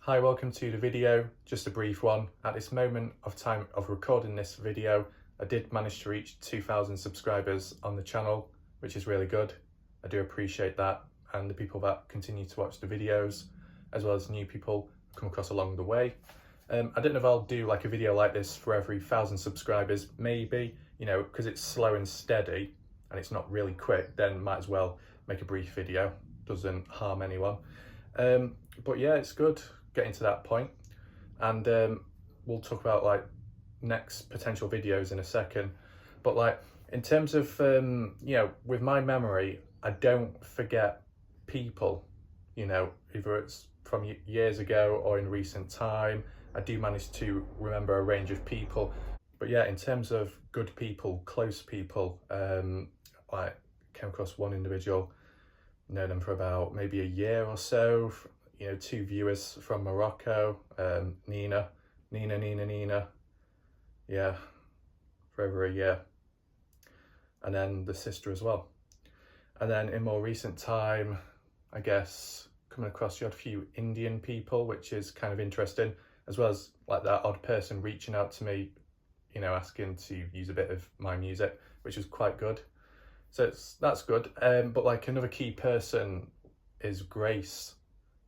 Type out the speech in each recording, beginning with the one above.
Hi, welcome to the video, just a brief one. At this moment of time of recording this video, I did manage to reach 2,000 subscribers on the channel, which is really good. I do appreciate that, and the people that continue to watch the videos, as well as new people come across along the way. I don't know if I'll do like a video like this for every 1,000 subscribers, maybe, because it's slow and steady and it's not really quick, then might as well make a brief video, doesn't harm anyone. But yeah, it's good getting to that point, and we'll talk about like next potential videos in a second. But like in terms of with my memory, I don't forget people, either it's from years ago or in recent time. I do manage to remember a range of people. But yeah, in terms of good people, close people, I came across one individual, known them for about maybe a year or so. Two viewers from Morocco, Nina, yeah, for over a year. And then the sister as well. And then in more recent time, I guess, coming across, you had a few Indian people, which is kind of interesting, as well as like that odd person reaching out to me, asking to use a bit of my music, which was quite good. So that's good. But like another key person is Grace.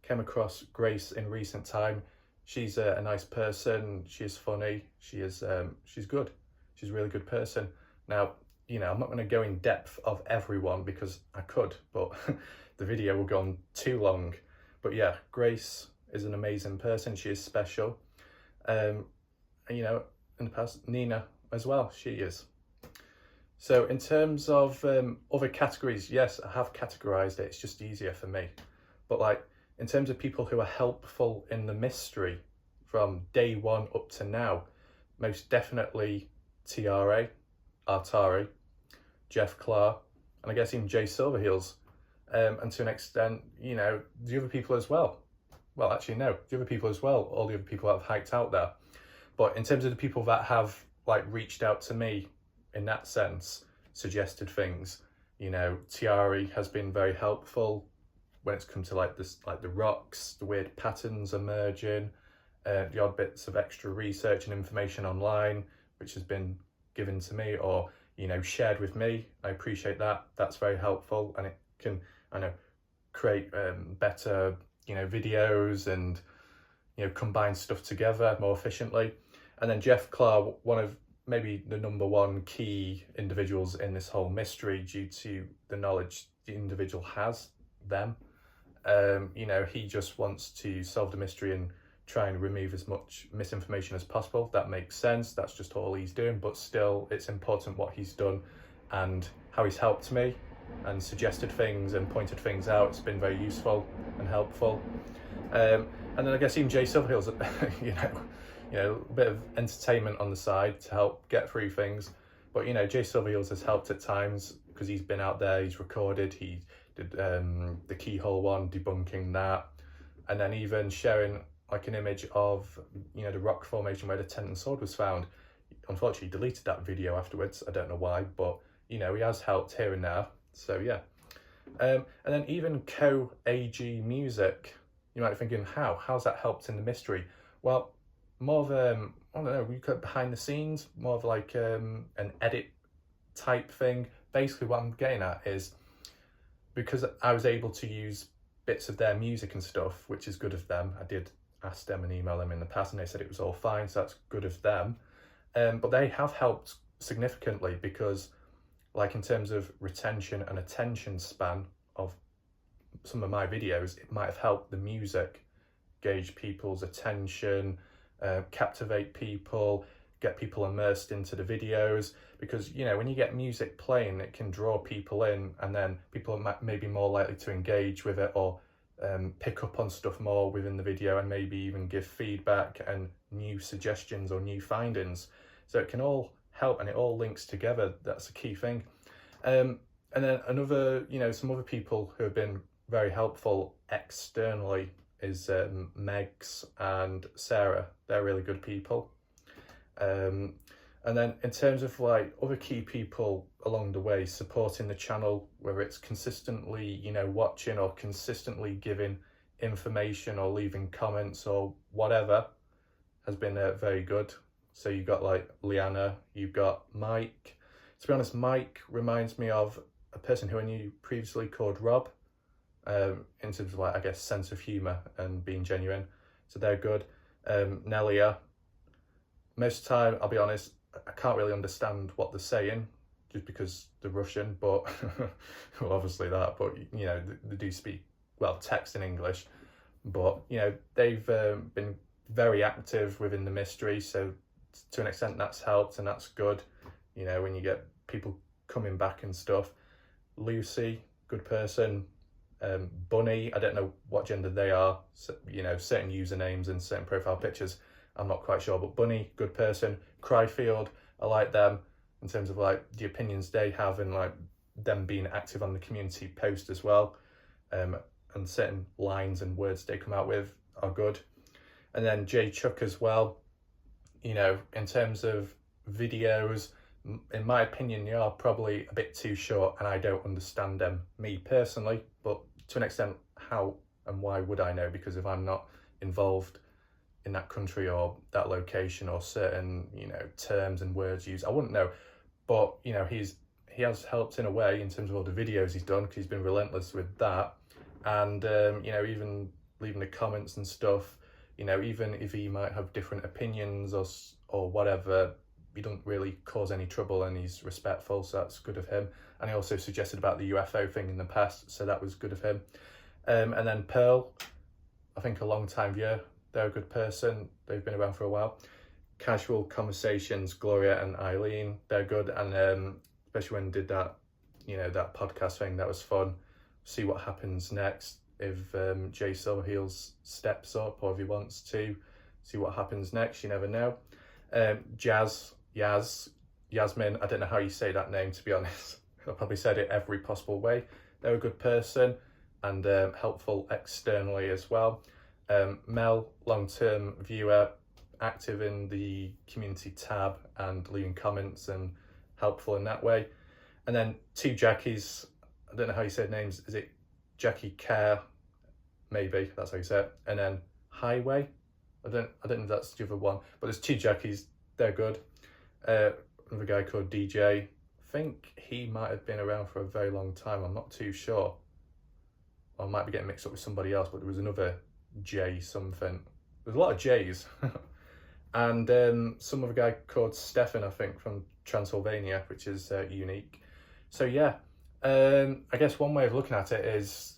Came across Grace in recent time. She's a nice person. She is funny. She's good. She's a really good person. Now, I'm not going to go in depth of everyone because I could, but the video will go on too long. But yeah, Grace is an amazing person. She is special. And in the past, Nina as well, she is. So in terms of other categories, yes, I have categorized it. It's just easier for me. But like in terms of people who are helpful in the mystery from day one up to now, most definitely Tiare, Artari, Jeff Clark, and I guess even Jay Silverheels, and to an extent, the other people as well. Well, actually, no, the other people as well, all the other people that have hiked out there. But in terms of the people that have like reached out to me in that sense, suggested things, Tiare has been very helpful when it's come to like this, like the rocks, the weird patterns emerging, the odd bits of extra research and information online, which has been given to me or, shared with me. I appreciate that. That's very helpful, and it can, create better, videos and, combine stuff together more efficiently. And then Jeff Clark, one of maybe the number one key individuals in this whole mystery due to the knowledge the individual has, them. He just wants to solve the mystery and try and remove as much misinformation as possible. That makes sense. That's just all he's doing, but still it's important what he's done and how he's helped me and suggested things and pointed things out. It's been very useful and helpful. And then I guess even Jay Silverheels, a bit of entertainment on the side to help get through things. But, Jay Silverheels has helped at times because he's been out there, he's recorded, he did the keyhole one, debunking that. And then even sharing like an image of, the rock formation where the tent and sword was found. Unfortunately, he deleted that video afterwards. I don't know why, but, he has helped here and there. So, yeah. And then even Co-AG Music, you might be thinking, how's that helped in the mystery? Well, more of I don't know, we cut behind the scenes, more of like an edit type thing. Basically what I'm getting at is because I was able to use bits of their music and stuff, which is good of them. I did ask them and email them in the past and they said it was all fine, so that's good of them. But they have helped significantly because like in terms of retention and attention span of some of my videos, it might have helped the music gauge people's attention, captivate people, get people immersed into the videos, because when you get music playing, it can draw people in, and then people may be more likely to engage with it or pick up on stuff more within the video and maybe even give feedback and new suggestions or new findings. So it can all help and it all links together. That's a key thing. And then another, some other people who have been very helpful externally is Megs and Sarah. They're really good people. And then in terms of like other key people along the way supporting the channel, whether it's consistently, watching or consistently giving information or leaving comments or whatever has been very good. So you've got like Liana, you've got Mike. To be honest, Mike reminds me of a person who I knew previously called Rob, in terms of like, I guess, sense of humour and being genuine. So they're good. Nelia, most of the time, I'll be honest, I can't really understand what they're saying just because they're Russian, but well, obviously that, but you know, they do speak, well, text in English, but you know, they've been very active within the mystery, so to an extent that's helped and that's good, you know, when you get people coming back and stuff. Lucy, good person. Bunny, I don't know what gender they are, so, you know, certain usernames and certain profile pictures, I'm not quite sure, but Bunny, good person. Cryfield, I like them in terms of like the opinions they have and like them being active on the community post as well, and certain lines and words they come out with are good. And then Jay Chuck as well, you know, in terms of videos, in my opinion, they are probably a bit too short and I don't understand them, me personally, but to an extent, how and why would I know? Because if I'm not involved in that country or that location or certain, you know, terms and words used, I wouldn't know. But, you know, he has helped in a way in terms of all the videos he's done, because he's been relentless with that. And, you know, even leaving the comments and stuff, you know, even if he might have different opinions or whatever, he doesn't really cause any trouble and he's respectful, so that's good of him. And he also suggested about the UFO thing in the past, so that was good of him. And then Pearl, I think a long time viewer, they're a good person, they've been around for a while. Casual Conversations, Gloria and Eileen, they're good, and especially when did that, you know, that podcast thing, that was fun. See what happens next, if Jay Silverheels steps up or if he wants to, see what happens next, you never know. Yasmin, I don't know how you say that name, to be honest. I probably said it every possible way. They're a good person and helpful externally as well. Mel, long-term viewer, active in the community tab and leaving comments and helpful in that way. And then two Jackies, I don't know how you say names, is it Jackie Care? Maybe, that's how you say it. And then Highway, I don't know if that's the other one, but there's two Jackies, they're good. Another guy called DJ, I think he might have been around for a very long time, I'm not too sure. I might be getting mixed up with somebody else, but there was another J something. There's a lot of J's. And some other guy called Stefan, I think, from Transylvania, which is unique. So yeah, I guess one way of looking at it is,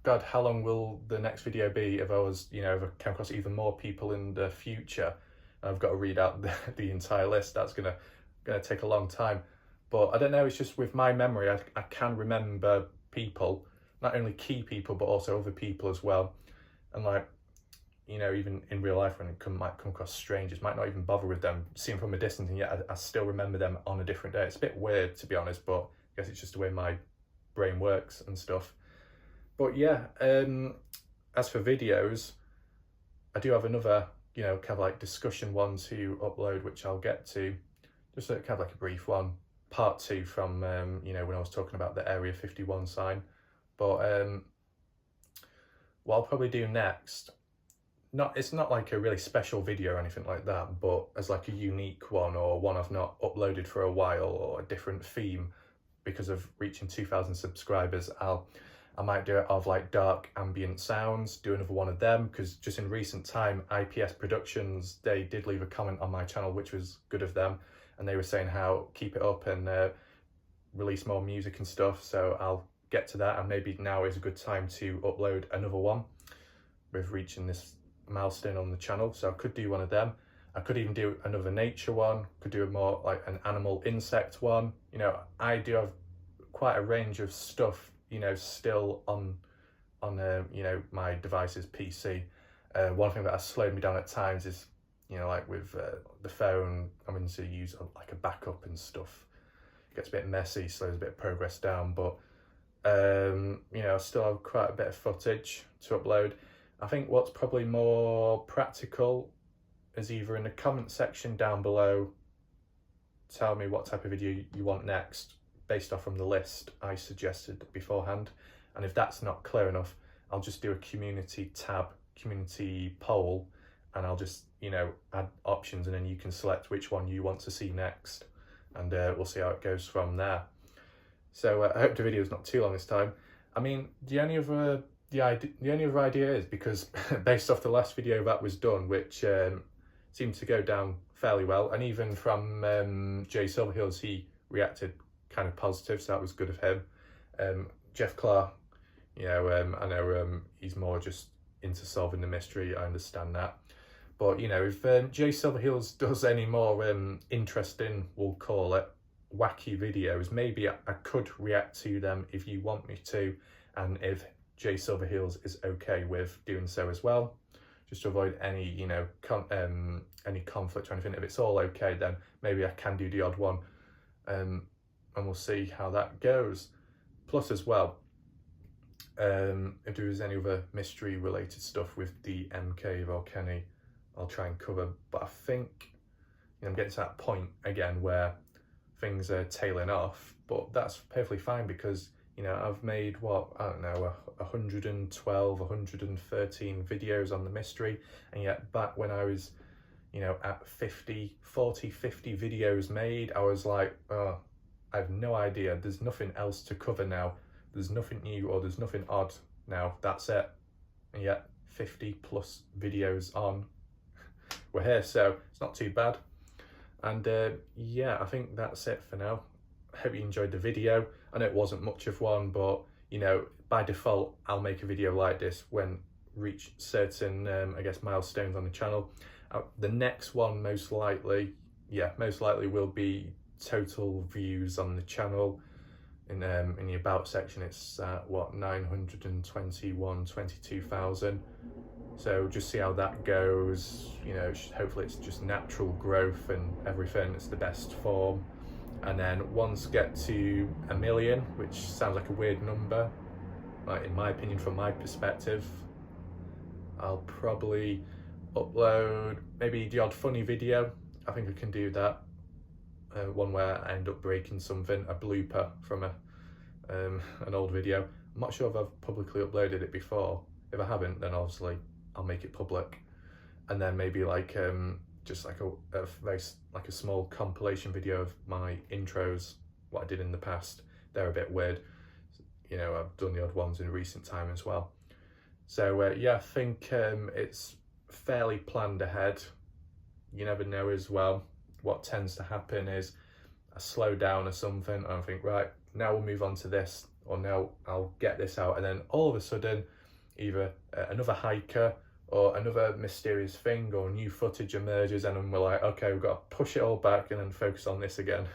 God, how long will the next video be if I was, you know, if I came across even more people in the future? I've got to read out the entire list. That's gonna take a long time. But I don't know, it's just with my memory, I can remember people, not only key people, but also other people as well. And like, you know, even in real life when it might come across strangers, might not even bother with them, see them from a distance, and yet I still remember them on a different day. It's a bit weird, to be honest, but I guess it's just the way my brain works and stuff. But yeah, as for videos, I do have another, you know, kind of like discussion one to upload, which I'll get to. Just kind of like a brief one, part 2 from, you know, when I was talking about the Area 51 sign. But what I'll probably do next, it's not like a really special video or anything like that, but as like a unique one or one I've not uploaded for a while or a different theme because of reaching 2,000 subscribers, I might do it of like dark ambient sounds, do another one of them, because just in recent time, IPS Productions, they did leave a comment on my channel, which was good of them, and they were saying how keep it up and release more music and stuff, so I'll get to that, and maybe now is a good time to upload another one with reaching this milestone on the channel. So I could do one of them. I could even do another nature one, could do a more like an animal insect one. You know, I do have quite a range of stuff, you know, still on you know, my device's PC. One thing that has slowed me down at times is, you know, like with the phone, I'm going to use like a backup and stuff. It gets a bit messy, slows a bit of progress down, but you know, I still have quite a bit of footage to upload. I think what's probably more practical is either in the comment section down below, tell me what type of video you want next based off from the list I suggested beforehand, and if that's not clear enough, I'll just do a community tab, community poll, and I'll just, you know, add options, and then you can select which one you want to see next, and we'll see how it goes from there. So I hope the video is not too long this time. I mean, the only other idea is, because based off the last video that was done, which seemed to go down fairly well, and even from Jay Silverheels, he reacted kind of positive, so that was good of him. Jeff Clark, you know, I know he's more just into solving the mystery, I understand that. But, you know, if Jay Silverheels does any more interesting, we'll call it, wacky videos, maybe I could react to them if you want me to, and if Jay Silverheels is okay with doing so as well, just to avoid any, you know, any conflict or anything. If it's all okay, then maybe I can do the odd one, and we'll see how that goes. Plus as well, if there is any other mystery related stuff with the M Cave or Kenny, I'll try and cover. But I think, you know, I'm getting to that point again where things are tailing off, but that's perfectly fine, because, you know, I've made, what, I don't know, 112, 113 videos on the mystery, and yet back when I was, you know, at 40, 50 videos made, I was like, oh, I have no idea, there's nothing else to cover now, there's nothing new or there's nothing odd now, that's it. And yet 50 plus videos on, we're here, so it's not too bad. And yeah, I think that's it for now. I hope you enjoyed the video. I know it wasn't much of one, but, you know, by default, I'll make a video like this when reach certain, I guess, milestones on the channel. The next one, most likely will be total views on the channel. In the about section, it's what, 22,000. So just see how that goes. You know, hopefully it's just natural growth and everything. It's the best form. And then once get to 1 million, which sounds like a weird number, like in my opinion, from my perspective, I'll probably upload maybe the odd funny video. I think I can do that. One where I end up breaking something, a blooper from an old video. I'm not sure if I've publicly uploaded it before. If I haven't, then obviously I'll make it public. And then maybe like just like a small compilation video of my intros, what I did in the past. They're a bit weird. You know, I've done the odd ones in recent time as well. So yeah, I think it's fairly planned ahead. You never know as well. What tends to happen is I slow down or something, and I think, right, now we'll move on to this, or now I'll get this out, and then all of a sudden, either another hiker or another mysterious thing or new footage emerges, and then we're like, okay, we've got to push it all back and then focus on this again.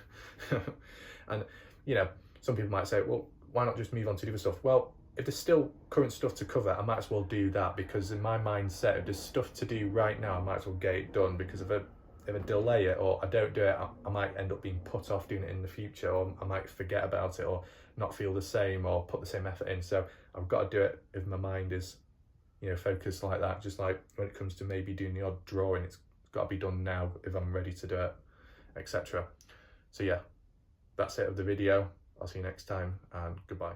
And, you know, some people might say, well, why not just move on to the other stuff? Well, if there's still current stuff to cover, I might as well do that, because in my mindset, if there's stuff to do right now, I might as well get it done, because if I delay it or I don't do it, I might end up being put off doing it in the future, or I might forget about it or not feel the same or put the same effort in. So I've got to do it if my mind is, you know, focused like that. Just like when it comes to maybe doing the odd drawing, it's got to be done now if I'm ready to do it, etc. So yeah, that's it of the video. I'll see you next time, and goodbye.